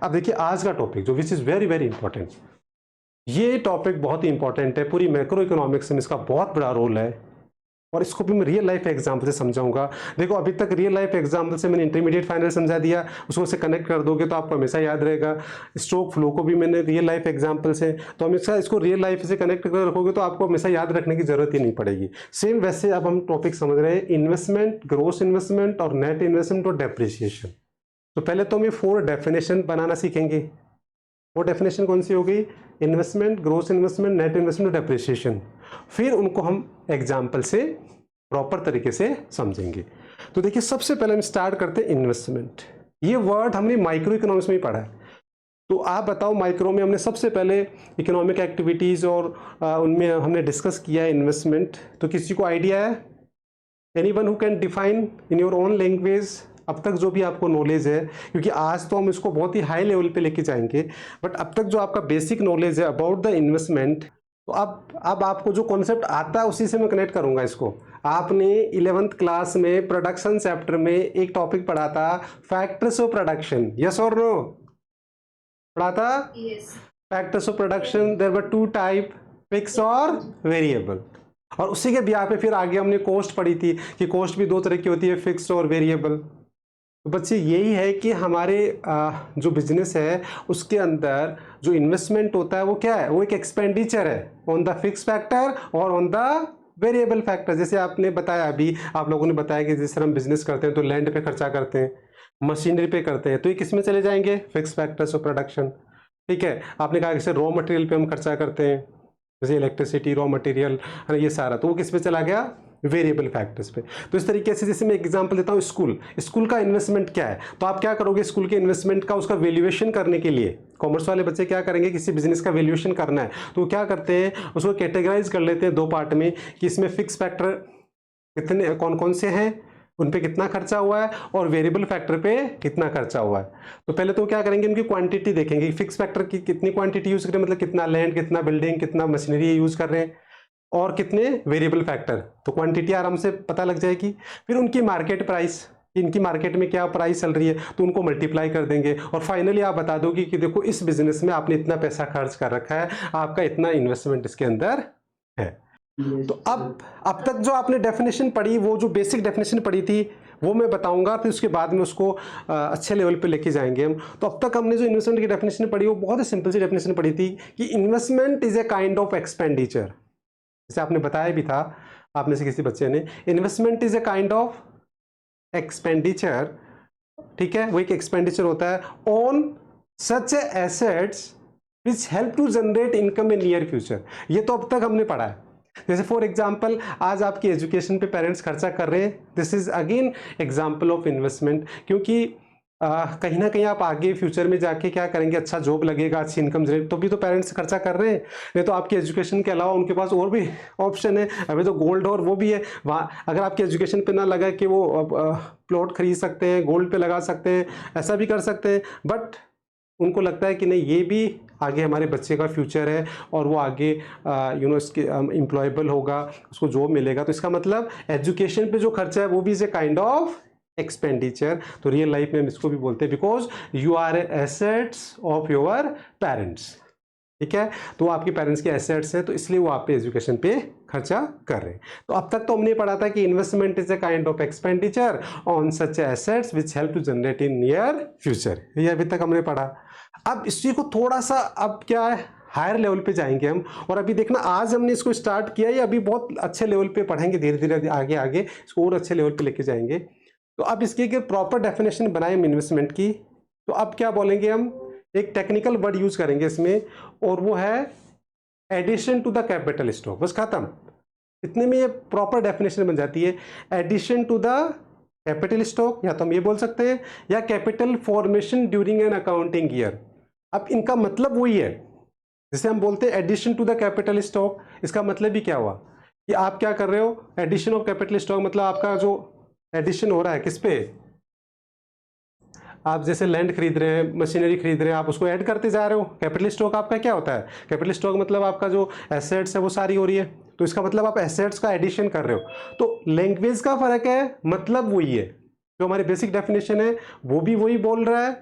अब देखिए आज का टॉपिक जो which is very very important, ये टॉपिक बहुत ही इंपॉर्टेंट है, पूरी मैक्रो इकोनॉमिक्स में इसका बहुत बड़ा रोल है और इसको भी मैं रियल लाइफ एग्जाम्पल से समझाऊंगा। देखो अभी तक रियल लाइफ एग्जाम्पल से मैंने इंटरमीडिएट फाइनल समझा दिया, उसको से कनेक्ट कर दोगे तो आपको हमेशा याद रहेगा। स्ट्रोक फ्लो को भी मैंने रियल लाइफ एग्जाम्पल से, तो हमेशा इसको रियल लाइफ से कनेक्ट कर रखोगे तो आपको हमेशा याद रखने की जरूरत ही नहीं पड़ेगी। सेम वैसे अब हम टॉपिक समझ रहे हैं इन्वेस्टमेंट, ग्रोस इन्वेस्टमेंट और नेट इन्वेस्टमेंट और डेप्रिसिएशन। तो पहले तो हम ये 4 डेफिनेशन बनाना सीखेंगे। वो डेफिनेशन कौन सी हो गई? Investment, gross investment, net investment और डेप्रिसिएशन। फिर उनको हम एग्जाम्पल से प्रॉपर तरीके से समझेंगे। तो देखिए सबसे पहले हम स्टार्ट करते हैं इन्वेस्टमेंट। ये वर्ड हमने माइक्रो इकोनॉमिक्स में ही पढ़ा है, तो आप बताओ माइक्रो में हमने सबसे पहले इकोनॉमिक एक्टिविटीज और उनमें हमने डिस्कस किया है इन्वेस्टमेंट। तो किसी को आइडिया है? Anyone who can define in your own language अब तक जो भी आपको नॉलेज है, क्योंकि आज तो हम इसको बहुत ही हाई लेवल पे लेके जाएंगे, बट अब तक जो आपका बेसिक नॉलेज है अबाउट द इन्वेस्टमेंट, तो अब आपको जो कॉन्सेप्ट आता है उसी से मैं कनेक्ट करूंगा इसको। आपने 11th क्लास में प्रोडक्शन चैप्टर में एक टॉपिक पढ़ा था, फैक्टर्स ऑफ प्रोडक्शन, यस और नो? पढ़ा था? Yes. Factors of production, there were 2 type, fix और वेरिएबल। और उसी के ब्याह पे फिर आगे हमने कॉस्ट पढ़ी थी कि कॉस्ट भी 2 तरह की होती है, फिक्स और वेरिएबल। तो बच्चे यही है कि हमारे जो बिजनेस है उसके अंदर जो इन्वेस्टमेंट होता है वो क्या है? वो एक एक्सपेंडिचर है ऑन द फिक्स फैक्टर और ऑन द वेरिएबल फैक्टर। जैसे आपने बताया, अभी आप लोगों ने बताया कि जैसे हम बिजनेस करते हैं तो लैंड पे खर्चा करते हैं, मशीनरी पे करते हैं, तो ये किस में चले जाएंगे? Fix factors of production. ठीक है, आपने कहा जैसे रॉ मटेरियल पे हम खर्चा करते हैं, जैसे इलेक्ट्रिसिटी, रॉ मटेरियल, है ना, ये सारा, तो वो किस पे चला गया? वेरिएबल फैक्टर्स पे। तो इस तरीके से जैसे मैं एग्जांपल देता हूँ, स्कूल का इन्वेस्टमेंट क्या है, तो आप क्या करोगे? स्कूल के इन्वेस्टमेंट का उसका वैल्यूएशन करने के लिए कॉमर्स वाले बच्चे क्या करेंगे? किसी बिजनेस का वैल्यूएशन करना है तो क्या करते हैं, उसको कैटेगराइज कर लेते हैं 2 पार्ट में कि इसमें फिक्स फैक्टर कितने, कौन कौन से हैं, उन पे कितना खर्चा हुआ है, और वेरिएबल फैक्टर पे कितना खर्चा हुआ है। तो पहले तो क्या करेंगे, उनकी क्वांटिटी देखेंगे, फिक्स फैक्टर की कितनी क्वांटिटी यूज करें, मतलब कितना लैंड, कितना बिल्डिंग, कितना मशीनरी यूज कर रहे हैं, और कितने वेरिएबल फैक्टर, तो क्वांटिटी आराम से पता लग जाएगी। फिर उनकी मार्केट प्राइस, इनकी मार्केट में क्या प्राइस चल रही है, तो उनको मल्टीप्लाई कर देंगे, और फाइनली आप बता दोगे कि देखो इस बिजनेस में आपने इतना पैसा खर्च कर रखा है, आपका इतना इन्वेस्टमेंट इसके अंदर है। तो अब तक जो आपने डेफिनेशन पढ़ी, वो जो बेसिक डेफिनेशन पढ़ी थी वो मैं बताऊंगा, फिर उसके बाद में उसको अच्छे लेवल पे लेके जाएंगे हम। तो अब तक हमने जो इन्वेस्टमेंट की डेफिनेशन पढ़ी वो बहुत ही सिंपल सी डेफिनेशन पढ़ी थी कि investment is a kind of expenditure. जैसे आपने बताया भी था, आप में से किसी बच्चे ने, investment is a kind of expenditure. ठीक है, वो एक एक्सपेंडिचर होता है on such assets which help to generate income in near future. ये तो अब तक हमने पढ़ा है। जैसे फॉर एग्जाम्पल आज आपकी एजुकेशन पे पेरेंट्स खर्चा कर रहे हैं, this is again example of investment, क्योंकि कहीं ना कहीं आप आगे फ्यूचर में जाके क्या करेंगे, अच्छा जॉब लगेगा, अच्छी इनकम जनरेट, तो भी तो पेरेंट्स खर्चा कर रहे हैं। नहीं तो आपकी एजुकेशन के अलावा उनके पास और भी ऑप्शन है, अभी तो गोल्ड और वो भी है वहाँ। अगर आपकी एजुकेशन पे ना लगा कि वो प्लॉट खरीद सकते हैं, गोल्ड पे लगा सकते हैं, ऐसा भी कर सकते हैं, बट उनको लगता है कि नहीं, ये भी आगे हमारे बच्चे का फ्यूचर है और वो आगे इसके एम्प्लॉयबल होगा, उसको जॉब मिलेगा। तो इसका मतलब एजुकेशन पे जो खर्चा है वो भी is a kind of expenditure. तो रियल लाइफ में हम इसको भी बोलते हैं because you are assets of your parents. ठीक है, तो आपके पेरेंट्स के एसेट्स हैं, तो इसलिए वो आप पे एजुकेशन पे खर्चा कर रहे हैं। तो अब तक तो हमने पढ़ा था कि investment is a kind of expenditure on such assets which help to generate in near future, ये अभी तक हमने पढ़ा। अब इसी को थोड़ा सा अब क्या है, हायर लेवल पे जाएंगे हम, और अभी देखना आज हमने इसको स्टार्ट किया, ये अभी बहुत अच्छे लेवल पे पढ़ेंगे, धीरे धीरे आगे आगे इसको और अच्छे लेवल पे लेके जाएंगे। तो अब इसकी अगर प्रॉपर डेफिनेशन बनाए हम इन्वेस्टमेंट की, तो अब क्या बोलेंगे हम, एक टेक्निकल वर्ड यूज करेंगे इसमें, और वो है addition to the capital stock. बस खत्म, इतने में ये प्रॉपर डेफिनेशन बन जाती है। Addition to the capital stock, या तो हम ये बोल सकते हैं, या capital formation during an accounting year. अब इनका मतलब वही है, जैसे हम बोलते हैं addition to the capital stock, इसका मतलब भी क्या हुआ कि आप क्या कर रहे हो, एडिशन ऑफ कैपिटल स्टॉक, मतलब आपका जो एडिशन हो रहा है किस पे, आप जैसे लैंड खरीद रहे हैं, मशीनरी खरीद रहे हैं, आप उसको ऐड करते जा रहे हो। कैपिटल स्टॉक आपका क्या होता है, कैपिटल स्टॉक मतलब आपका जो एसेट्स है वो सारी हो रही है, तो इसका मतलब आप एसेट्स का एडिशन कर रहे हो। तो लैंग्वेज का फर्क है, मतलब वही है, जो हमारी बेसिक डेफिनेशन है वो भी वही बोल रहा है,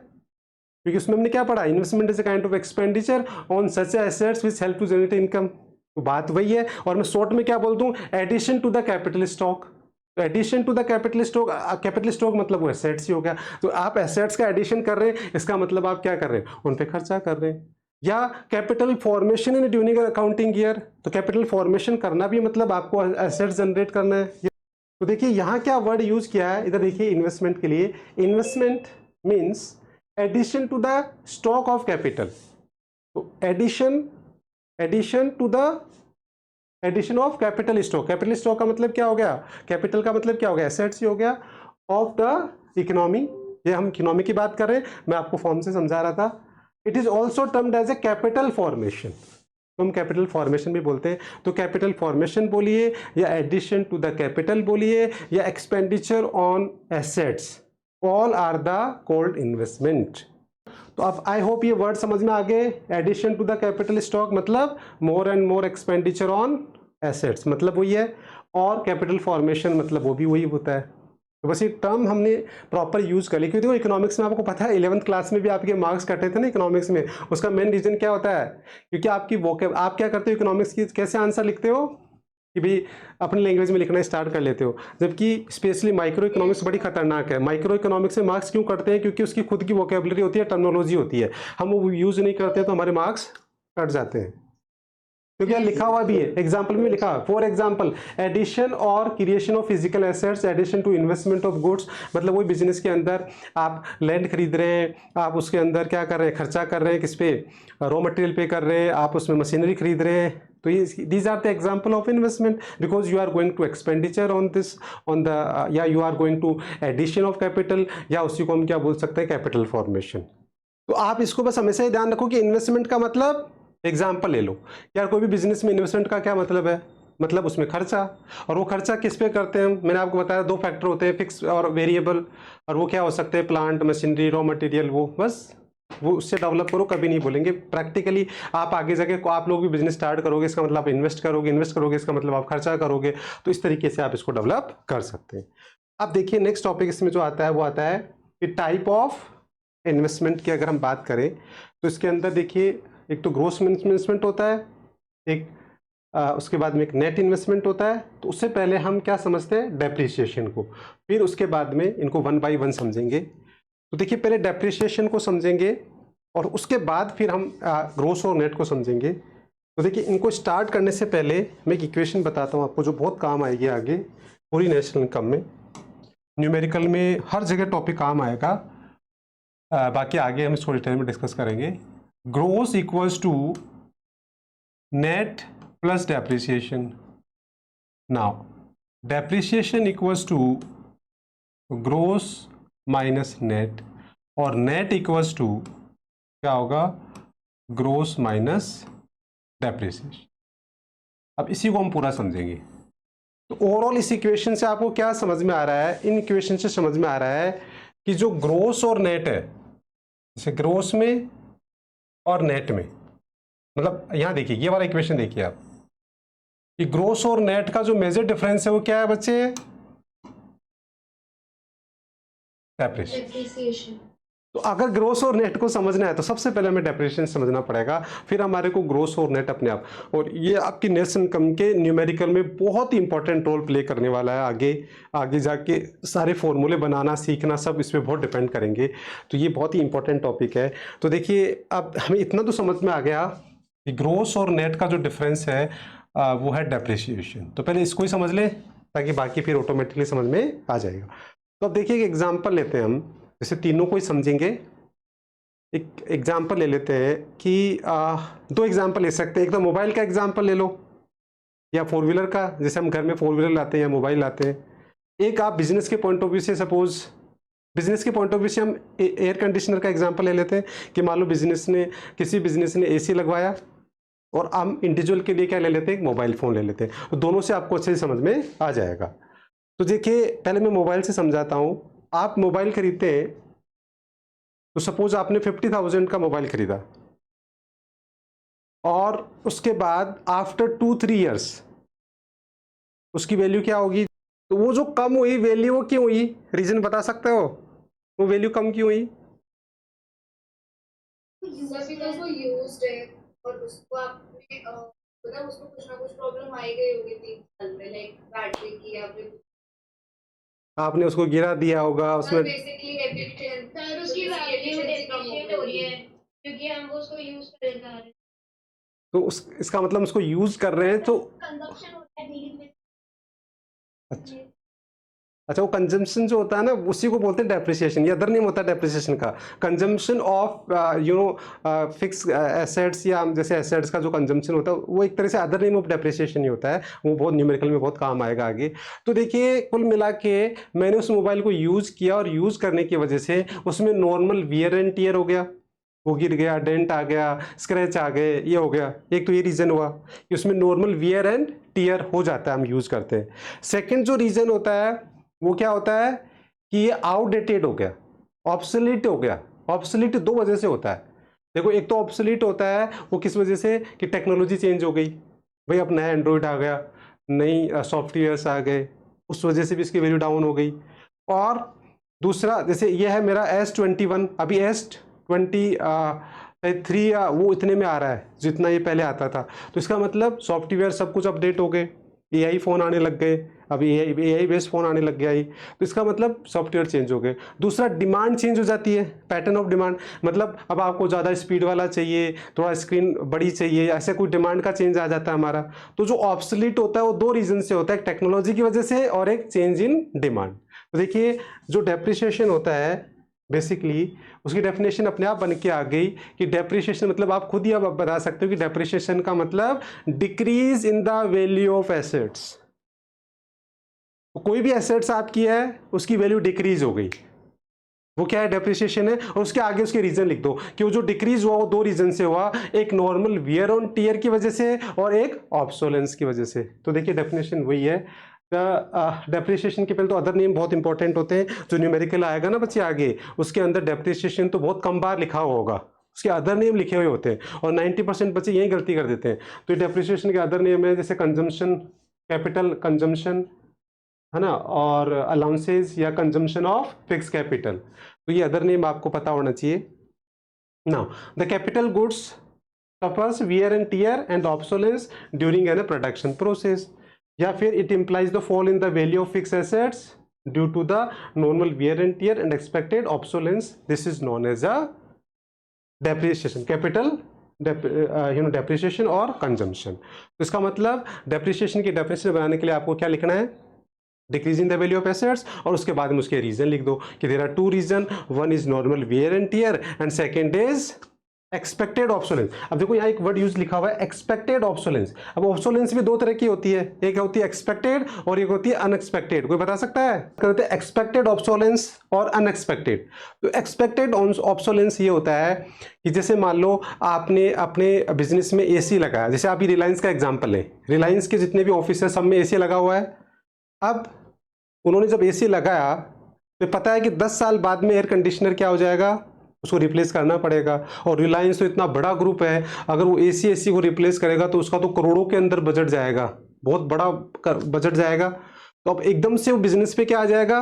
क्योंकि उसमें हमने क्या पढ़ा, investment is a kind of expenditure on such assets which help to generate income. तो बात वही है, और मैं शॉर्ट में क्या बोल दूं, addition to the capital stock. तो addition to the capital stock मतलब वो एसेट्स ही हो गया। तो आप एसेट्स का एडिशन कर रहे हैं, इसका मतलब आप क्या कर रहे हैं, उन पे खर्चा कर रहे हैं। या capital formation in during accounting year, तो कैपिटल फॉर्मेशन करना भी मतलब आपको एसेट्स जनरेट करना है। तो देखिए यहाँ क्या वर्ड यूज किया है, इधर देखिए इन्वेस्टमेंट के लिए, investment means addition to the stock of capital. तो addition to the addition of capital stock. Capital stock का मतलब क्या हो गया, कैपिटल का मतलब क्या हो गया, एसेट्स ही हो गया, ऑफ द इकोनॉमी। ये हम इकोनॉमी की बात कर रहे हैं, मैं आपको फॉर्म से समझा रहा था। It is also termed as a capital formation, तो हम कैपिटल फॉर्मेशन भी बोलते हैं। तो कैपिटल फॉर्मेशन बोलिए, या एडिशन टू द कैपिटल बोलिए, या expenditure on assets, all are the called investment. तो अब आई होप ये वर्ड समझ में आ गए। Addition to the capital stock मतलब more and more expenditure on assets, मतलब वही है, और कैपिटल फॉर्मेशन मतलब वो भी वही होता है। तो बस ये टर्म हमने प्रॉपर यूज कर ली, क्योंकि देखो इकोनॉमिक्स में आपको पता है 11th क्लास में भी आपके मार्क्स कटे थे ना इकोनॉमिक्स में। उसका मेन रीजन क्या होता है, क्योंकि आपकी आप क्या करते हो इकोनॉमिक्स की, कैसे आंसर लिखते हो कि भाई अपनी लैंग्वेज में लिखना स्टार्ट कर लेते हो, जबकि स्पेशली माइक्रो इकोनॉमिक्स बड़ी खतरनाक है। माइक्रो इकोनॉमिक्स में मार्क्स क्यों कटते हैं, क्योंकि उसकी खुद की वोकेबलरी होती है, टर्मिनोलॉजी होती है, हम वो यूज नहीं करते तो हमारे मार्क्स कट जाते हैं। क्योंकि यहाँ लिखा हुआ भी है, एग्जाम्पल में लिखा, फॉर एग्जाम्पल एडिशन और creation of physical assets, addition to investment of goods, मतलब वही बिजनेस के अंदर आप लैंड खरीद रहे हैं, आप उसके अंदर क्या कर रहे हैं, खर्चा कर रहे हैं, किस पे, रॉ मटेरियल पे कर रहे हैं, आप उसमें मशीनरी खरीद रहे हैं। तो ये these are the example of investment, because you are going to expenditure on this, on the, या you are going to addition of capital, या उसी को हम क्या बोल सकते हैं, कैपिटल फॉर्मेशन। तो आप इसको बस हमेशा ही ध्यान रखो कि इन्वेस्टमेंट का मतलब, एग्जाम्पल ले लो यार, कोई भी बिजनेस में इन्वेस्टमेंट का क्या मतलब है, मतलब उसमें खर्चा, और वो खर्चा किस पे करते हैं, मैंने आपको बताया 2 फैक्टर होते हैं, फिक्स और वेरिएबल, और वो क्या हो सकते हैं, प्लांट, मशीनरी, रॉ मटेरियल, वो बस वो उससे डेवलप करो, कभी नहीं बोलेंगे प्रैक्टिकली। आप आगे जाके आप लोग भी बिजनेस स्टार्ट करोगे, इसका मतलब आप इन्वेस्ट करोगे इसका मतलब आप खर्चा करोगे, तो इस तरीके से आप इसको डेवलप कर सकते हैं। अब देखिए नेक्स्ट टॉपिक इसमें जो आता है वो आता है कि टाइप ऑफ इन्वेस्टमेंट की अगर हम बात करें तो इसके अंदर देखिए एक तो ग्रोस इन्वेस्टमेंट होता है, एक उसके बाद में एक नेट इन्वेस्टमेंट होता है। तो उससे पहले हम क्या समझते हैं, डेप्रिसिएशन को, फिर उसके बाद में इनको 1 बाय 1 समझेंगे। तो देखिए पहले डेप्रिसिएशन को समझेंगे और उसके बाद फिर हम ग्रोस और नेट को समझेंगे। तो देखिए इनको स्टार्ट करने से पहले मैं एक इक्वेशन बताता हूँ आपको जो बहुत काम आएगी आगे पूरी नेशनल इनकम में, न्यूमेरिकल में हर जगह टॉपिक काम आएगा। बाकी आगे हम इसको डिटेल में डिस्कस करेंगे। Gross equals to net plus depreciation. Now depreciation equals to gross minus net, और नेट इक्वल्स टू क्या होगा, ग्रोस माइनस डेप्रिसिएशन। अब इसी को हम पूरा समझेंगे। तो ओवरऑल इस इक्वेशन से आपको क्या समझ में आ रहा है, इन इक्वेशन से समझ में आ रहा है कि जो ग्रोस और नेट है, जैसे ग्रोस में और नेट में, मतलब यहां देखिए ये वाला इक्वेशन देखिए आप, कि ग्रोस और नेट का जो मेजर डिफरेंस है वो क्या है बच्चे, डेप्रिसिएशन। तो अगर ग्रोस और नेट को समझना है तो सबसे पहले हमें डेप्रिसिएशन समझना पड़ेगा, फिर हमारे को ग्रोस और नेट अपने आप। और ये आपकी नेशनल इनकम के न्यूमेरिकल में बहुत ही इंपॉर्टेंट रोल प्ले करने वाला है। आगे आगे जाके सारे फॉर्मूले बनाना सीखना सब इसमें बहुत डिपेंड करेंगे। तो ये बहुत ही इंपॉर्टेंट टॉपिक है। तो देखिए अब हमें इतना तो समझ में आ गया कि ग्रोस और नेट का जो डिफरेंस है वो है डेप्रिसिएशन। तो पहले इसको ही समझ लें ताकि बाकी फिर ऑटोमेटिकली समझ में आ जाएगा। तो अब देखिए एक एग्जाम्पल लेते हैं हम, जैसे तीनों को ही समझेंगे। एक एग्जाम्पल ले लेते हैं कि 2 एग्जाम्पल ले सकते हैं, एक तो मोबाइल का एग्जाम्पल ले लो या 4 व्हीलर का, जैसे हम घर में 4 व्हीलर लाते हैं या मोबाइल लाते हैं। एक आप बिजनेस के पॉइंट ऑफ व्यू से, सपोज बिजनेस के पॉइंट ऑफ व्यू से हम एयर कंडीशनर का एग्जाम्पल ले लेते हैं कि मान लो किसी बिजनेस ने AC लगवाया और हम इंडिविजुअल के लिए क्या ले लेते हैं, एक मोबाइल फ़ोन ले लेते हैं। तो दोनों से आपको अच्छे से समझ में आ जाएगा। तो देखिए पहले मैं मोबाइल से समझाता हूँ। आप मोबाइल खरीदते हैं तो सपोज आपने 50,000 का मोबाइल खरीदा और उसके बाद आफ्टर 2-3 ईयर्स उसकी वैल्यू क्या होगी, तो वो जो कम हुई वैल्यू वो क्यों हुई, रीजन बता सकते हो, वो वैल्यू कम क्यों हुई। कभी तो वो यूज्ड है और उसको आपने मतलब उसको कुछ ना कुछ प्रॉब्लम आई गई होगी 3 साल में, लाइक बैटरी की या फिर आपने उसको गिरा दिया होगा उसमें। बेसिकली एफिशिएंसी, सर उसकी वैल्यू डेप्रिशिएट हो रही है क्योंकि हम वो उसको यूज कर जा रहे हैं। तो उस इसका मतलब उसको यूज कर रहे हैं तो कंजप्शन होता है धीरे धीरे। अच्छा, अच्छा वो कंजम्पशन जो होता है ना उसी को बोलते हैं डेप्रिसिएशन। ये अदर नेम होता है डेप्रिसिएशन का। Consumption of you know fix assets या जैसे एसेट्स का जो कंजम्पशन होता है वो एक तरह से अदर नेम ऑफ डेप्रिसिएशन ही होता है। वो बहुत न्यूमेरिकल में बहुत काम आएगा आगे। तो देखिए कुल मिला के मैंने उस मोबाइल को यूज़ किया और यूज़ करने की वजह से उसमें नॉर्मल वियर एंड टियर हो गया, वो गिर गया, डेंट आ गया, स्क्रैच आ गए, ये हो गया। एक तो ये रीज़न हुआ कि उसमें नॉर्मल वियर एंड टियर हो जाता है, हम यूज़ करते हैं। सेकेंड जो रीज़न होता है वो क्या होता है कि ये आउटडेटेड हो गया, ऑब्सोलीट हो गया। ऑब्सोलीट दो वजह से होता है। देखो एक तो ऑब्सोलीट होता है वो किस वजह से कि टेक्नोलॉजी चेंज हो गई, भाई अब नया एंड्रॉयड आ गया, नई सॉफ्टवेयर्स आ गए, उस वजह से भी इसकी वैल्यू डाउन हो गई। और दूसरा जैसे ये है मेरा S21, अभी S23 या वो इतने में आ रहा है जितना ये पहले आता था। तो इसका मतलब सॉफ्टवेयर सब कुछ अपडेट हो गए, AI फ़ोन आने लग गए, अभी AI बेस्ड फ़ोन आने लग गया ही। तो इसका मतलब सॉफ्टवेयर चेंज हो गए। दूसरा डिमांड चेंज हो जाती है, पैटर्न ऑफ डिमांड। मतलब अब आपको ज़्यादा स्पीड वाला चाहिए, थोड़ा स्क्रीन बड़ी चाहिए, ऐसे कोई डिमांड का चेंज आ जाता है हमारा। तो जो ऑब्सोलीट होता है वो दो रीज़न से होता है, एक टेक्नोलॉजी की वजह से और एक चेंज इन डिमांड। तो देखिए जो डेप्रिसिएशन होता है बेसिकली उसकी डेफिनेशन अपने आप बन के आ गई कि डेप्रिसिएशन मतलब आप खुद ही अब बता सकते हो कि डेप्रिसिएशन का मतलब decrease in the value of assets. कोई भी एसेट्स आपकी है उसकी वैल्यू डिक्रीज हो गई, वो क्या है, डेप्रिसिएशन है। और उसके आगे उसके रीजन लिख दो कि वो जो डिक्रीज हुआ वो दो रीजन से हुआ, एक नॉर्मल वियर ऑन टियर की वजह से और एक ऑब्सोलेंस की वजह से। तो देखिए डेफिनेशन वही है। डेप्रिसिएशन के पहले तो अदर नेम बहुत इंपॉर्टेंट होते हैं, जो न्यूमेरिकल आएगा ना बच्चे आगे उसके अंदर डेप्रिसिएशन तो बहुत कम बार लिखा हुआ होगा, उसके अदर नेम लिखे हुए होते हैं और 90% बच्चे यही गलती कर देते हैं। तो डेप्रिसिएशन के अदर नेम है जैसे कंजम्पशन, कैपिटल कंजम्पशन है ना, और अलाउंसेस या कंजम्पशन ऑफ फिक्स कैपिटल। तो ये अदर नेम आपको पता होना चाहिए। Now the capital goods suffers wear and tear and obsolescence during an production process, या फिर it implies the fall in the value of fix assets due to the normal wear and tear and expected obsolescence. This is known as a depreciation, capital depreciation और consumption. तो इसका मतलब depreciation की definition बनाने के लिए आपको क्या लिखना है, decreasing the value of assets, और उसके बाद में उसके रीजन लिख दो कि there are two reason, one is normal wear and tear and second is expected obsolescence. अब देखो यहाँ एक वर्ड यूज लिखा हुआ है एक्सपेक्टेड ऑब्सोलेंस। अब ऑब्सोलेंस भी दो तरह की होती है, एक होती है एक्सपेक्टेड और एक होती है अनएक्सपेक्टेड। कोई बता सकता है? कहते हैं एक्सपेक्टेड ऑब्सोलेंस और अनएक्सपेक्टेड। तो एक्सपेक्टेड ऑब्सोलेंस ये होता है कि जैसे मान लो आपने अपने बिजनेस में AC लगाया, जैसे आप रिलायंस का एग्जाम्पल है, रिलायंस के जितने भी ऑफिस है सब में AC लगा हुआ है। अब उन्होंने जब AC लगाया तो पता है कि 10 साल बाद में एयर कंडीशनर क्या हो जाएगा, उसको रिप्लेस करना पड़ेगा। और रिलायंस तो इतना बड़ा ग्रुप है, अगर वो AC को रिप्लेस करेगा तो उसका तो करोड़ों के अंदर बजट जाएगा, बहुत बड़ा बजट जाएगा। तो अब एकदम से वो बिजनेस पे क्या आ जाएगा,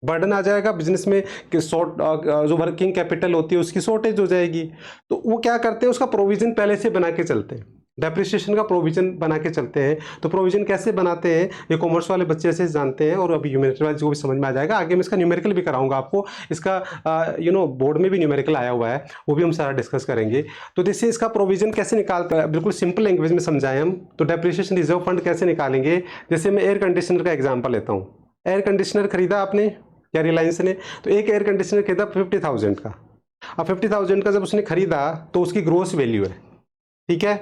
बर्डन आ जाएगा बिजनेस में कि जो वर्किंग कैपिटल होती है उसकी शॉर्टेज हो जाएगी। तो वो क्या करते हैं, उसका प्रोविजन पहले से बना के चलते हैं, डेप्रिसिएशन का प्रोविजन बना के चलते हैं। तो प्रोविजन कैसे बनाते हैं ये कॉमर्स वाले बच्चे से जानते हैं, और अभी न्यूमेरिकल वाले को भी समझ में आ जाएगा। आगे मैं इसका न्यूमेरिकल भी कराऊंगा आपको, इसका बोर्ड में भी न्यूमेरिकल आया हुआ है, वो भी हम सारा डिस्कस करेंगे। तो जैसे इसका प्रोविजन कैसे निकालता है, बिल्कुल सिंपल लैंग्वेज में समझाएं हम। तो डेप्रिसिएशन रिजर्व फंड कैसे निकालेंगे, जैसे मैं एयर कंडीशनर का एग्जाम्पल लेता हूँ। एयर कंडीशनर खरीदा आपने या रिलायंस ने, तो एक एयर कंडीशनर खरीदा 50,000 का। अब 50,000 का जब उसने खरीदा तो उसकी ग्रोस वैल्यू है, ठीक है।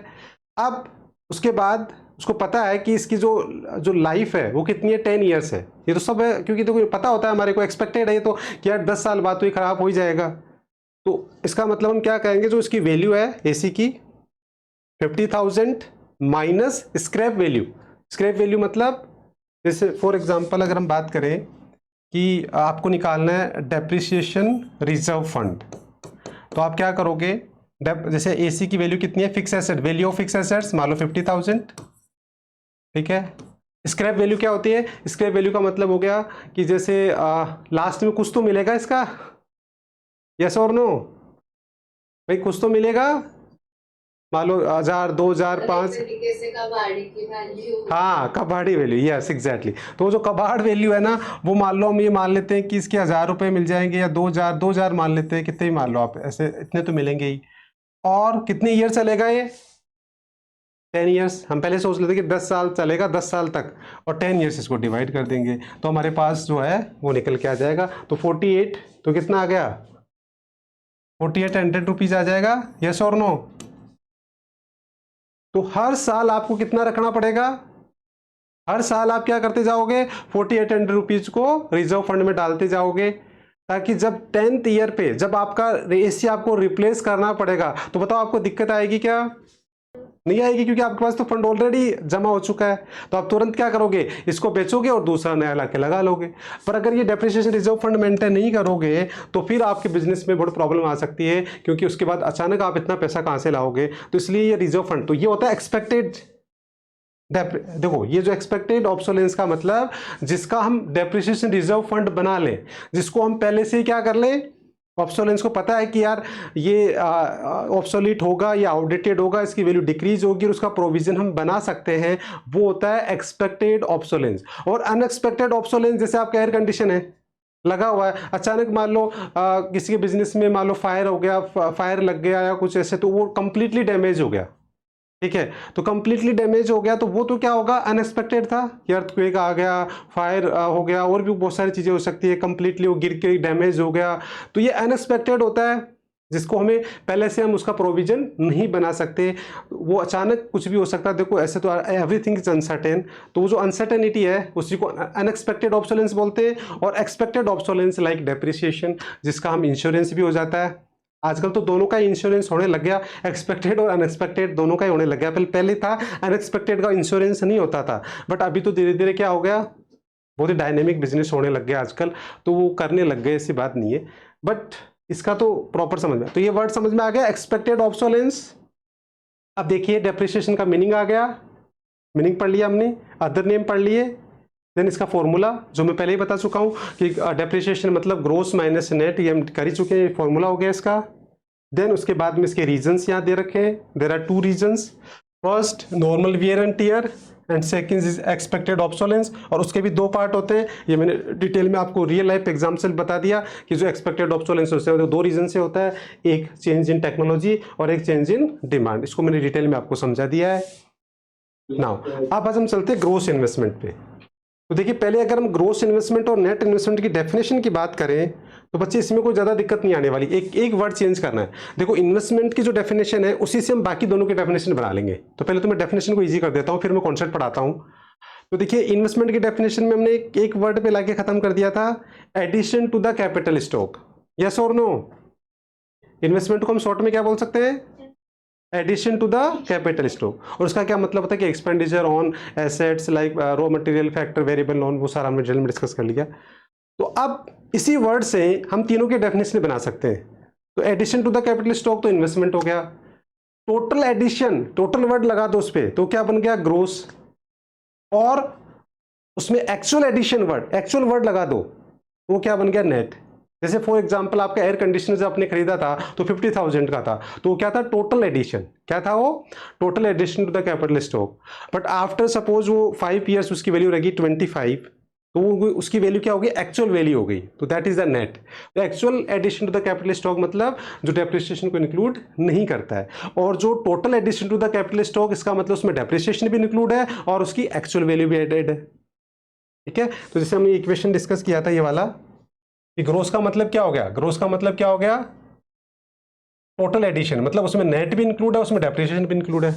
अब उसके बाद उसको पता है कि इसकी जो जो लाइफ है वो कितनी है, 10 ईयर्स है। ये तो सब है क्योंकि तो पता होता है हमारे को, एक्सपेक्टेड है ये तो कि यार 10 साल बाद तो ये खराब हो ही जाएगा। तो इसका मतलब हम क्या कहेंगे, जो इसकी वैल्यू है AC की 50,000 minus scrap value. Scrap value मतलब जैसे फॉर एग्जांपल अगर हम बात करें कि आपको निकालना है डेप्रिसिएशन रिजर्व फंड, तो आप क्या करोगे, जैसे AC की वैल्यू कितनी है, fix asset, value of fix assets मान लो 50,000, ठीक है। स्क्रैप वैल्यू क्या होती है, स्क्रैप वैल्यू का मतलब हो गया कि जैसे लास्ट में कुछ तो मिलेगा इसका, यस और नो, भाई कुछ तो मिलेगा, मान लो 1000, 2000, मतलब 5। एक तरीके से कबाड़ी की वैल्यू। हाँ, कबाड़ी वैल्यू, यस एग्जैक्टली। तो जो कबाड़ वैल्यू है ना, वो मान लो हम ये मान लेते हैं कि इसके 1000 रुपये मिल जाएंगे, या 2000, 2000 मान लेते हैं, कितने ही मान लो आप, ऐसे इतने तो मिलेंगे ही। और कितने ईयर चलेगा ये? 10 ईयर्स। हम पहले सोच लेते कि 10 साल चलेगा, 10 साल तक, और 10 ईयर्स इसको डिवाइड कर देंगे तो हमारे पास जो है वो निकल के आ जाएगा। तो 48, तो कितना आ गया? 4800 रुपीज आ जाएगा, यस और नो? तो हर साल आपको कितना रखना पड़ेगा? हर साल आप क्या करते जाओगे? 4800 रुपीज को रिजर्व फंड में डालते जाओगे, ताकि जब 10th ईयर पे जब आपका एसी आपको रिप्लेस करना पड़ेगा, तो बताओ आपको दिक्कत आएगी क्या? नहीं आएगी, क्योंकि आपके पास तो फंड ऑलरेडी जमा हो चुका है। तो आप तुरंत क्या करोगे? इसको बेचोगे और दूसरा नया लाके लगा लोगे। पर अगर ये डेप्रिसिएशन रिजर्व फंड मेंटेन नहीं करोगे, तो फिर आपके बिजनेस में बहुत प्रॉब्लम आ सकती है, क्योंकि उसके बाद अचानक आप इतना पैसा कहाँ से लाओगे? तो इसलिए ये रिजर्व फंड, तो ये होता है एक्सपेक्टेड। देखो, ये जो एक्सपेक्टेड ऑब्सोलेंस का मतलब, जिसका हम डेप्रिसिएशन रिजर्व फंड बना लें, जिसको हम पहले से ही क्या कर लें, ऑब्सोलेंस को पता है कि यार ये ऑब्सोलीट होगा या आउटडेटेड होगा, इसकी वैल्यू डिक्रीज होगी, और उसका प्रोविजन हम बना सकते हैं, वो होता है एक्सपेक्टेड ऑब्सोलेंस। और अनएक्सपेक्टेड ऑब्सोलेंस, जैसे आपका एयर कंडीशन है लगा हुआ है, अचानक मान लो किसी के बिजनेस में मान लो फायर हो गया, फायर लग गया या कुछ ऐसे, तो वो कंप्लीटली डैमेज हो गया, ठीक है? तो कंप्लीटली डैमेज हो गया, तो वो तो क्या होगा? अनएक्सपेक्टेड था कि अर्थक्वेक आ गया, फायर हो गया, और भी बहुत सारी चीजें हो सकती है, कंप्लीटली वो गिर के डैमेज हो गया, तो ये अनएक्सपेक्टेड होता है, जिसको हमें पहले से हम उसका प्रोविजन नहीं बना सकते। वो अचानक कुछ भी हो सकता है। देखो, ऐसे तो एवरीथिंग इज अनसर्टेन, तो वो जो अनसर्टेनिटी है उसी को अनएक्सपेक्टेड ऑब्सोलेंस बोलते हैं। और एक्सपेक्टेड ऑब्सोलेंस लाइक डेप्रिसिएशन, जिसका हम इंश्योरेंस भी हो जाता है। आजकल तो दोनों का इंश्योरेंस होने लग गया, एक्सपेक्टेड और अनएक्सपेक्टेड दोनों का ही होने लग गया। पहले था अनएक्सपेक्टेड का इंश्योरेंस नहीं होता था, बट अभी तो धीरे धीरे क्या हो गया, बहुत ही डायनेमिक बिजनेस होने लग गया आजकल, तो वो करने लग गए, ऐसी बात नहीं है। बट इसका तो प्रॉपर समझ में, तो ये वर्ड समझ में आ गया, एक्सपेक्टेड ऑब्सोलेंस। अब देखिए डेप्रिसिएशन का मीनिंग आ गया, मीनिंग पढ़ लिया हमने, अदर नेम पढ़ लिए, देन इसका फॉर्मूला जो मैं पहले ही बता चुका हूं कि डेप्रिसिएशन मतलब ग्रोस माइनस नेट, ये हम कर ही चुके हैं, फॉर्मूला हो गया इसका। देन उसके बाद में इसके रीजंस यहाँ दे रखे हैं, there are 2 reasons, first normal wear and tear, and second is expected obsolescence. और उसके भी 2 पार्ट होते हैं, ये मैंने डिटेल में आपको रियल लाइफ एग्जाम से बता दिया कि जो एक्सपेक्टेड ऑब्सोलेंस होता है 2 रीजन से होता है, एक चेंज इन टेक्नोलॉजी और एक चेंज इन डिमांड। इसको मैंने डिटेल में आपको समझा दिया है। नाउ अब आज हम चलते हैं ग्रोस इन्वेस्टमेंट पे। तो देखिए, पहले अगर हम ग्रोस इन्वेस्टमेंट और नेट इन्वेस्टमेंट की डेफिनेशन की बात करें, तो बच्चे इसमें कोई ज़्यादा दिक्कत नहीं आने वाली। एक वर्ड चेंज करना है। देखो, इन्वेस्टमेंट की जो डेफिनेशन है उसी से हम बाकी दोनों की डेफिनेशन बना लेंगे। तो पहले तो मैं डेफिनेशन को इजी कर देता हूँ, फिर मैं कॉन्सेप्ट पढ़ाता हूँ। तो देखिए, इन्वेस्टमेंट की डेफिनेशन में हमने एक वर्ड पे लाके खत्म कर दिया था, addition to the capital stock. Yes और नो? इन्वेस्टमेंट को हम शॉर्ट में क्या बोल सकते हैं? Addition to the capital stock. और उसका क्या मतलब होता है कि expenditure on assets like raw material, factor, variable loan, वो सारा हमने डिटेल में डिस्कस कर लिया। तो अब इसी वर्ड से हम तीनों के डेफिनेशन बना सकते हैं। तो addition to the capital stock तो इन्वेस्टमेंट हो गया, टोटल एडिशन, टोटल वर्ड लगा दो उस पर, तो क्या बन गया? ग्रोस। और उसमें actual addition word, actual word लगा दो, तो वो क्या बन गया? नेट। जैसे फॉर एग्जांपल आपका एयर कंडीशनर जब आपने खरीदा था तो 50,000 का था, तो वो क्या था? Total addition. क्या था वो? Total addition to the capital stock. But after suppose वो 5 ईयर्स उसकी वैल्यू रहेगी 25, तो वो उसकी वैल्यू क्या होगी? एक्चुअल वैल्यू हो गई, तो दैट इज द नेट। तो actual addition to the capital stock मतलब जो डेप्रिसिएशन को इंक्लूड नहीं करता है, और जो total addition to the capital stock, इसका मतलब उसमें डेप्रिसिएशन भी इंक्लूड है और उसकी एक्चुअल वैल्यू भी एडेड है। ठीक है? तो जैसे हमने इक्वेशन डिस्कस किया था ये वाला, कि ग्रोस का मतलब क्या हो गया? ग्रोस का मतलब क्या हो गया? टोटल एडिशन, मतलब उसमें नेट भी इंक्लूड है, उसमें डेप्रिसिएशन भी इंक्लूड है।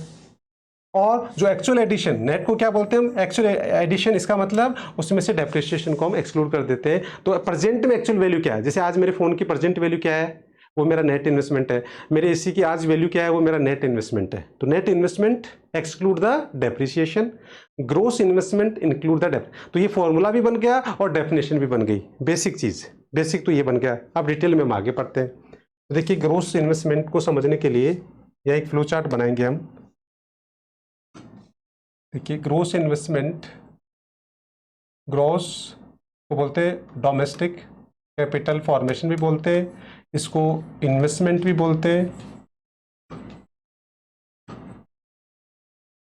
और जो एक्चुअल एडिशन, नेट को क्या बोलते हैं हम? एक्चुअल एडिशन, इसका मतलब उसमें से डेप्रिसिएशन को हम एक्सक्लूड कर देते हैं। तो प्रेजेंट में एक्चुअल वैल्यू क्या है? जैसे आज मेरे फोन की प्रेजेंट वैल्यू क्या है? वो मेरा नेट इन्वेस्टमेंट है। मेरे एसी की आज वैल्यू क्या है? वो मेरा नेट इन्वेस्टमेंट है। तो net investment exclude the depreciation, gross investment include the dep. तो ये फॉर्मूला भी बन गया और डेफिनेशन भी बन गई। बेसिक चीज, बेसिक तो ये बन गया। अब डिटेल में हम आगे पढ़ते हैं। तो देखिए, ग्रोस इन्वेस्टमेंट को समझने के लिए यह एक फ्लो चार्ट बनाएंगे हम। देखिए, ग्रोस इन्वेस्टमेंट, ग्रोस को बोलते हैं डोमेस्टिक कैपिटल फॉर्मेशन भी बोलते हैं, इसको इन्वेस्टमेंट भी बोलते हैं,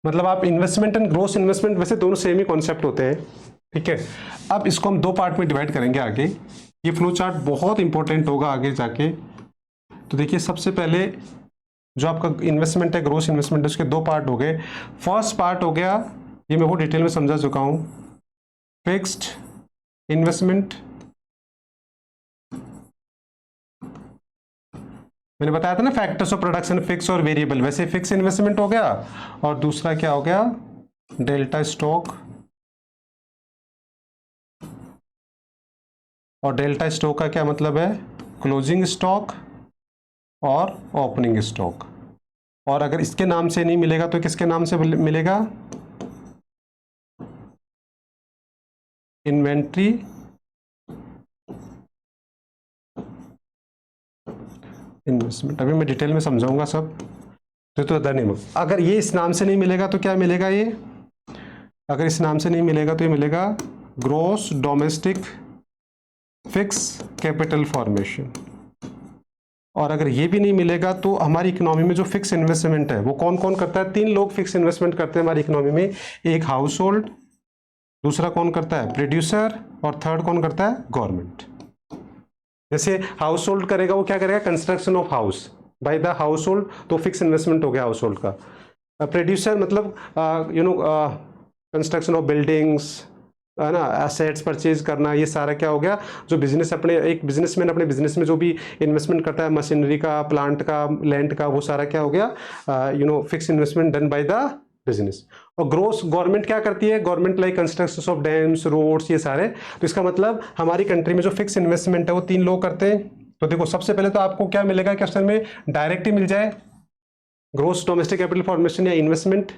मतलब आप इन्वेस्टमेंट एंड ग्रोस इन्वेस्टमेंट वैसे दोनों सेम ही कॉन्सेप्ट होते हैं, ठीक है। अब इसको हम 2 पार्ट में डिवाइड करेंगे आगे। ये फ्लो चार्ट बहुत इंपॉर्टेंट होगा आगे जाके। तो देखिए सबसे पहले जो आपका इन्वेस्टमेंट है, ग्रोस इन्वेस्टमेंट, उसके 2 पार्ट हो गए। फर्स्ट पार्ट हो गया, ये मैं वो डिटेल में समझा चुका हूँ, फिक्स्ड इन्वेस्टमेंट। मैंने बताया था ना फैक्टर्स ऑफ प्रोडक्शन, फिक्स और वेरिएबल, वैसे फिक्स इन्वेस्टमेंट हो गया। और दूसरा क्या हो गया, डेल्टा स्टॉक। और डेल्टा स्टॉक का क्या मतलब है, क्लोजिंग स्टॉक और ओपनिंग स्टॉक। और अगर इसके नाम से नहीं मिलेगा तो किसके नाम से मिलेगा, इन्वेंट्री इन्वेस्टमेंट। अभी मैं डिटेल में समझाऊंगा सब, तो नहीं। अगर ये इस नाम से नहीं मिलेगा तो क्या मिलेगा, ये अगर इस नाम से नहीं मिलेगा तो ये मिलेगा gross domestic fix capital formation. और अगर ये भी नहीं मिलेगा तो हमारी इकोनॉमी में जो फिक्स इन्वेस्टमेंट है वो कौन कौन करता है, 3 लोग फिक्स इन्वेस्टमेंट करते हैं हमारी इकोनॉमी में। एक हाउस होल्ड, दूसरा कौन करता है, प्रोड्यूसर, और थर्ड कौन करता है, गवर्नमेंट। जैसे हाउस होल्ड करेगा, वो क्या करेगा, construction of house by the house hold, तो फिक्स इन्वेस्टमेंट हो गया हाउस होल्ड का। प्रोड्यूसर मतलब कंस्ट्रक्शन ऑफ बिल्डिंग्स, है ना, एसेट्स परचेज करना, ये सारा क्या हो गया, जो बिजनेस अपने एक बिजनेसमैन अपने बिजनेस में जो भी इन्वेस्टमेंट करता है, मशीनरी का, प्लांट का, लैंड का, वो सारा क्या हो गया, fix investment done by the business. और ग्रोस गवर्नमेंट क्या करती है, government like construction of dams, roads, ये सारे। तो इसका मतलब हमारी कंट्री में जो फिक्स इन्वेस्टमेंट है वो 3 लोग करते हैं। तो देखो सबसे पहले तो आपको क्या मिलेगा क्वेश्चन में, डायरेक्ट ही मिल जाए ग्रोस डोमेस्टिक कैपिटल फॉर्मेशन या इन्वेस्टमेंट।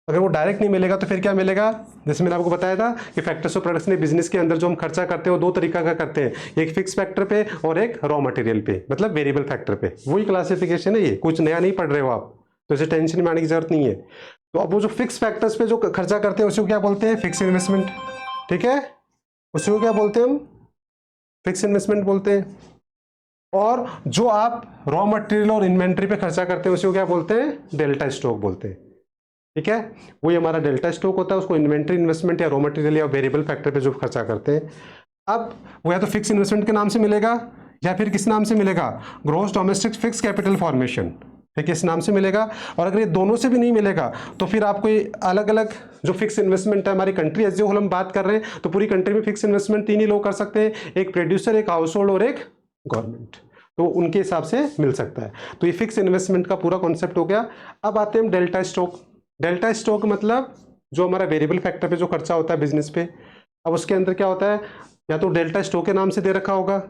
अगर वो डायरेक्ट नहीं मिलेगा तो फिर क्या मिलेगा, जैसे मैंने आपको बताया था कि फैक्टर्स ऑफ प्रोडक्शन बिजनेस के अंदर जो हम खर्चा करते हैं वो 2 तरीका का करते हैं, एक फिक्स फैक्टर पे और एक रॉ मटेरियल पे, मतलब वेरिएबल फैक्टर पे। वही क्लासिफिकेशन है, ये कुछ नया नहीं पढ़ रहे हो आप, तो इसे टेंशन में आने की जरूरत नहीं है। तो अब वो जो फिक्स फैक्टर्स पे जो खर्चा करते हैं उसे क्या बोलते हैं, फिक्स इन्वेस्टमेंट, ठीक है, उसे क्या बोलते हैं हम, फिक्स इन्वेस्टमेंट बोलते हैं। और जो आप रॉ मटेरियल और इन्वेंट्री पे खर्चा करते हैं उसे क्या बोलते हैं, डेल्टा स्टॉक बोलते हैं, ठीक है। वही हमारा डेल्टा स्टॉक होता है, उसको इन्वेंट्री इन्वेस्टमेंट या रॉ मटेरियल या वेरिएबल फैक्टर पे जो खर्चा करते हैं। अब वो या तो फिक्स इन्वेस्टमेंट के नाम से मिलेगा या फिर किस नाम से मिलेगा, gross domestic fix capital formation, ठीक है, इस नाम से मिलेगा। और अगर ये दोनों से भी नहीं मिलेगा तो फिर आपको ये अलग अलग जो फिक्स इन्वेस्टमेंट है, हमारी कंट्री एज ए होल हम बात कर रहे हैं तो पूरी कंट्री में फिक्स इन्वेस्टमेंट 3 ही लोग कर सकते हैं, एक प्रोड्यूसर, एक हाउस होल्ड और एक गवर्नमेंट। तो उनके हिसाब से मिल सकता है। तो ये फिक्स इन्वेस्टमेंट का पूरा कॉन्सेप्ट हो गया। अब आते हैं हम डेल्टा स्टॉक। डेल्टा स्टॉक मतलब जो हमारा वेरिएबल फैक्टर पे जो खर्चा होता है बिजनेस पे। अब उसके अंदर क्या होता है, या तो डेल्टा स्टॉक के नाम से दे रखा होगा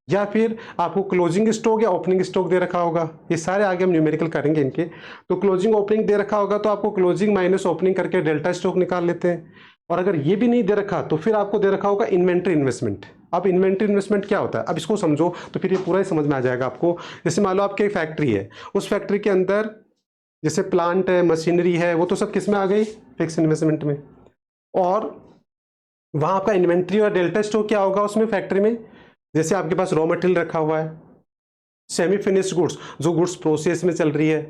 या फिर आपको क्लोजिंग स्टॉक या ओपनिंग स्टॉक दे रखा होगा। ये सारे आगे हम न्यूमेरिकल करेंगे इनके। तो क्लोजिंग ओपनिंग दे रखा होगा तो आपको क्लोजिंग माइनस ओपनिंग करके डेल्टा स्टॉक निकाल लेते हैं। और अगर ये भी नहीं दे रखा तो फिर आपको दे रखा होगा इन्वेंट्री इन्वेस्टमेंट। अब इन्वेंट्री इन्वेस्टमेंट क्या होता है, अब इसको समझो तो फिर ये पूरा ही समझ में आ जाएगा आपको। जैसे मान लो आपकी एक फैक्ट्री है, उस फैक्ट्री के अंदर जैसे प्लांट है, मशीनरी है, वो तो सब किस में आ गई, फिक्स इन्वेस्टमेंट में। और वहाँ आपका इन्वेंट्री और डेल्टा स्टॉक क्या होगा उसमें फैक्ट्री में, जैसे आपके पास रॉ मटेरियल रखा हुआ है, सेमी फिनिश्ड गुड्स जो गुड्स प्रोसेस में चल रही है,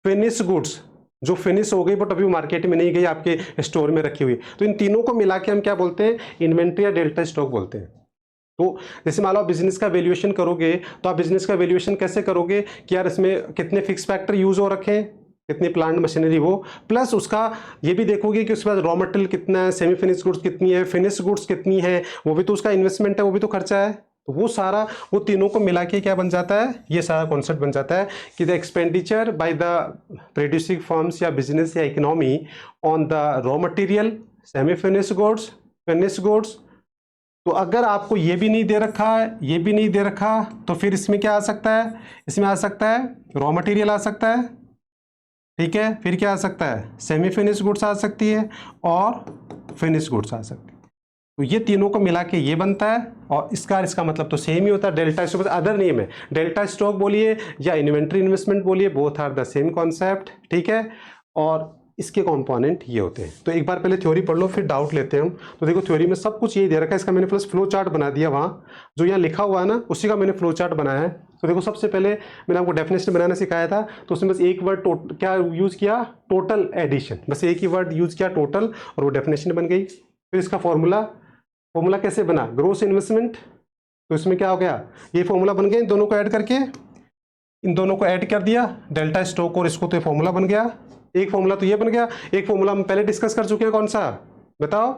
फिनिश गुड्स जो फिनिश हो गई बट अभी मार्केट में नहीं गई, आपके स्टोर में रखी हुई। तो इन तीनों को मिला के हम क्या बोलते हैं, इन्वेंट्री या डेल्टा स्टॉक बोलते हैं। तो जैसे मान लो आप बिजनेस का वैल्यूएशन करोगे तो आप बिजनेस का वैल्यूएशन कैसे करोगे कि यार इसमें कितने फिक्स फैक्टर यूज हो रखे हैं, कितनी प्लांट मशीनरी हो, प्लस उसका ये भी देखोगे कि उसके बाद रॉ मटेरियल कितना है, सेमी फिनिश गुड्स कितनी है, फिनिश गुड्स कितनी है, वो भी तो उसका इन्वेस्टमेंट है, वो भी तो खर्चा है। तो वो सारा वो तीनों को मिला के क्या बन जाता है, ये सारा कॉन्सेप्ट बन जाता है कि the expenditure by the producing firms या बिजनेस या economy on the raw material, semi finish goods, finish goods. तो अगर आपको ये भी नहीं दे रखा है, ये भी नहीं दे रखा, तो फिर इसमें क्या आ सकता है, इसमें आ सकता है रॉ मटेरियल आ सकता है, ठीक है, फिर क्या आ सकता है, सेमी फिनिश गुड्स आ सकती है और फिनिश गुड्स आ सकती है। तो ये तीनों को मिला के ये बनता है। और इसका मतलब तो सेम ही होता है, डेल्टा स्टॉक अदर नेम है, डेल्टा स्टॉक बोलिए या इन्वेंट्री इन्वेस्टमेंट बोलिए, both are the same concept, ठीक है। और इसके कंपोनेंट ये होते हैं। तो एक बार पहले थ्योरी पढ़ लो, फिर डाउट लेते हैं हम। तो देखो थ्योरी में सब कुछ यही दे रखा है, इसका मैंने प्लस फ्लो चार्ट बना दिया, वहाँ जो यहाँ लिखा हुआ है ना उसी का मैंने फ्लो चार्ट बनाया है। तो देखो सबसे पहले मैंने आपको डेफिनेशन बनाना सिखाया था, तो उसमें बस एक वर्ड क्या यूज़ किया, टोटल एडिशन, बस एक ही वर्ड यूज़ किया टोटल, और वो डेफिनेशन बन गई। फिर इसका फॉर्मूला कैसे बना, ग्रोस इन्वेस्टमेंट, तो इसमें क्या हो गया, ये फॉर्मूला बन गया। इन दोनों को ऐड करके, इन दोनों को ऐड कर दिया, डेल्टा स्टोक और इसको, तो ये फॉर्मूला बन गया। एक फॉर्मूला तो ये बन गया, एक फॉर्मूला हम पहले डिस्कस कर चुके हैं, कौन सा बताओ,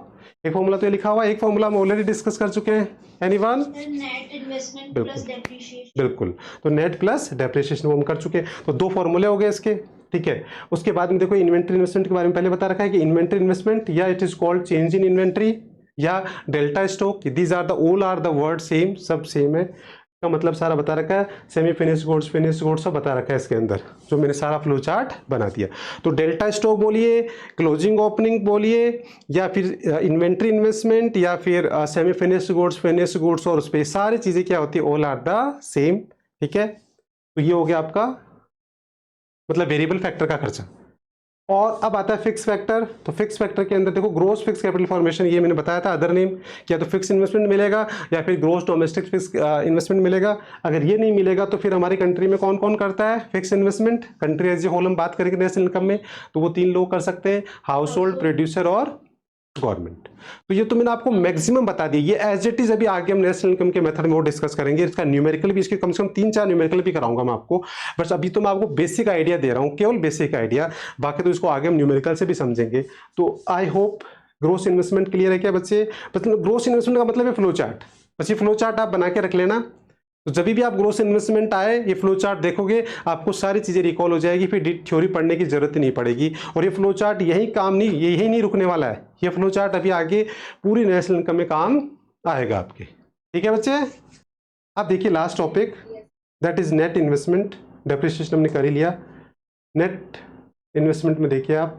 एक फॉर्मूला तो ये लिखा हुआ है, एक फॉर्मूला हम ऑलरेडी डिस्कस कर चुके हैं, anyone, net investment plus depreciation. बिल्कुल, तो नेट प्लस डेप्रिसिएशन हम कर चुके हैं, तो दो फॉर्मूले हो गए इसके, ठीक है। उसके बाद में देखो इन्वेंट्री इन्वेस्टमेंट के बारे में पहले बता रखा है कि इन्वेंट्री इन्वेस्टमेंट या it is called change in inventory या delta stock, these are the all are the word same, सब सेम है, का मतलब सारा बता रखा है। Semi finish goods, finish goods सब बता रखा है इसके अंदर, जो मैंने सारा फ्लो चार्ट बना दिया। तो डेल्टा स्टॉक बोलिए, क्लोजिंग ओपनिंग बोलिए, या फिर इन्वेंट्री इन्वेस्टमेंट, या फिर सेमी फिनिश गुड्स, और उस पर सारी चीज़ें क्या होती है, ऑल आर द सेम, ठीक है। तो ये हो गया आपका मतलब वेरिएबल फैक्टर का खर्चा। और अब आता है फिक्स फैक्टर। तो फिक्स फैक्टर के अंदर देखो ग्रोस फिक्स कैपिटल फॉर्मेशन, ये मैंने बताया था अदर नेम, क्या तो फिक्स इन्वेस्टमेंट मिलेगा या फिर ग्रोस डोमेस्टिक फिक्स इन्वेस्टमेंट मिलेगा। अगर ये नहीं मिलेगा तो फिर हमारी कंट्री में कौन कौन करता है fix investment, country as a whole हम बात करेंगे नेशनल इनकम में, तो वो 3 लोग कर सकते हैं, हाउस होल्ड, प्रोड्यूसर और गवर्नमेंट। तो ये तो मैंने आपको मैक्सिमम बता दिया, ये एज इट इज अभी आगे हम नेशनल इनकम के मेथड में वो डिस्कस करेंगे, इसका न्यूमेरिकल भी, इसके कम से कम 3-4 न्यूमेरिकल भी कराऊंगा मैं आपको, बस अभी तो मैं आपको बेसिक आइडिया दे रहा हूँ, केवल बेसिक आइडिया, बाकी तो इसको आगे हम न्यूमेरिकल से भी समझेंगे। तो I hope gross investment clear है क्या बच्चे। मतलब ग्रोस इन्वेस्टमेंट का मतलब है फ्लो चार्ट, बस ये फ्लो चार्ट आप बना के रख लेना, तो जब भी आप ग्रोस इन्वेस्टमेंट आए ये फ्लो चार्ट देखोगे आपको सारी चीज़ें रिकॉल हो जाएगी, फिर थ्योरी पढ़ने की जरूरत नहीं पड़ेगी। और ये फ्लो चार्ट यही काम नहीं, यही नहीं रुकने वाला है, ये फ्लो चार्ट अभी आगे पूरी नेशनल इनकम में काम आएगा आपके, ठीक है बच्चे। अब देखिए last topic, that is net investment. Depreciation हमने कर ही लिया। नेट इन्वेस्टमेंट में देखिए आप,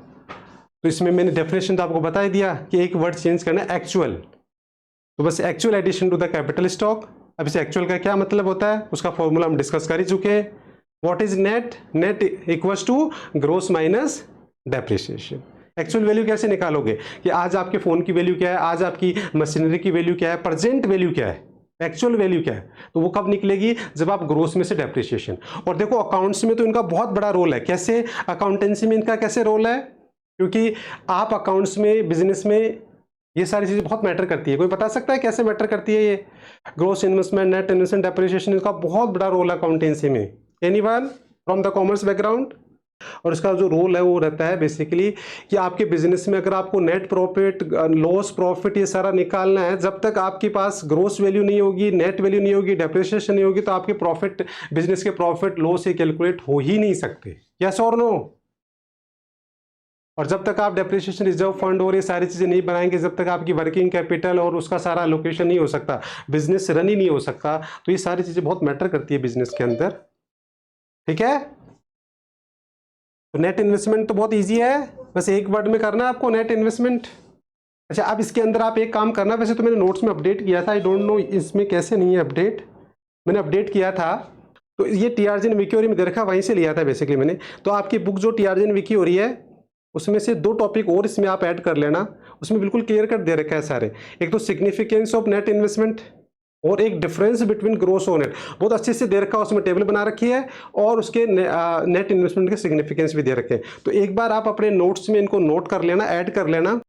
तो इसमें मैंने डेफिनेशन तो आपको बता ही दिया कि एक वर्ड चेंज करना है, एक्चुअल, तो बस actual addition to the capital stock. अब इस एक्चुअल का क्या मतलब होता है, उसका फॉर्मूला हम डिस्कस कर ही चुके हैं। What is net, net equals to gross minus depreciation. Actual value कैसे निकालोगे कि आज आपके फोन की वैल्यू क्या है, आज आपकी मशीनरी की वैल्यू क्या है, प्रेजेंट वैल्यू क्या है, एक्चुअल वैल्यू क्या है, तो वो कब निकलेगी, जब आप ग्रोस में से डेप्रिसिएशन। और देखो अकाउंट्स में तो इनका बहुत बड़ा रोल है, कैसे अकाउंटेंसी में इनका कैसे रोल है, क्योंकि आप अकाउंट्स में, बिजनेस में ये सारी चीज़ें बहुत मैटर करती है। कोई बता सकता है कैसे मैटर करती है ये, gross investment, net investment, depreciation, इसका बहुत बड़ा रोल है अकाउंटेंसी में। Anyone from the commerce background. और इसका जो रोल है वो रहता है बेसिकली कि आपके बिजनेस में अगर आपको नेट प्रॉफिट, लॉस प्रॉफिट ये सारा निकालना है, जब तक आपके पास ग्रोस वैल्यू नहीं होगी, नेट वैल्यू नहीं होगी, डेप्रिसिएशन नहीं होगी, तो आपके प्रॉफिट, बिजनेस के प्रॉफिट लॉस ये कैलकुलेट हो ही नहीं सकते, यस और नो। और जब तक आप डेप्रिसिएशन रिजर्व फंड और ये सारी चीज़ें नहीं बनाएंगे, जब तक आपकी वर्किंग कैपिटल और उसका सारा एलोकेशन नहीं हो सकता, बिजनेस रन ही नहीं हो सकता। तो ये सारी चीज़ें बहुत मैटर करती है बिजनेस के अंदर, ठीक है। तो नेट इन्वेस्टमेंट तो बहुत इजी है, बस एक वर्ड में करना है आपको, नेट इन्वेस्टमेंट। अच्छा, अब इसके अंदर आप एक काम करना, वैसे तो मैंने नोट्स में अपडेट किया था, आई डोंट नो इसमें कैसे नहीं है अपडेट, मैंने अपडेट किया था। तो ये टीआरजीएन विकी में दे रखा, वहीं से लिया था बेसिकली मैंने। तो आपकी बुक जो टीआरजीएन विकी हो रही है उसमें से 2 टॉपिक और इसमें आप ऐड कर लेना, उसमें बिल्कुल क्लियर कट दे रखा है सारे। एक तो सिग्निफिकेंस ऑफ नेट इन्वेस्टमेंट और एक डिफरेंस बिटवीन ग्रोस और नेट, बहुत अच्छे से दे रखा है, उसमें टेबल बना रखी है और उसके नेट इन्वेस्टमेंट के सिग्निफिकेंस भी दे रखे हैं। तो एक बार आप अपने नोट्स में इनको नोट कर लेना, ऐड कर लेना।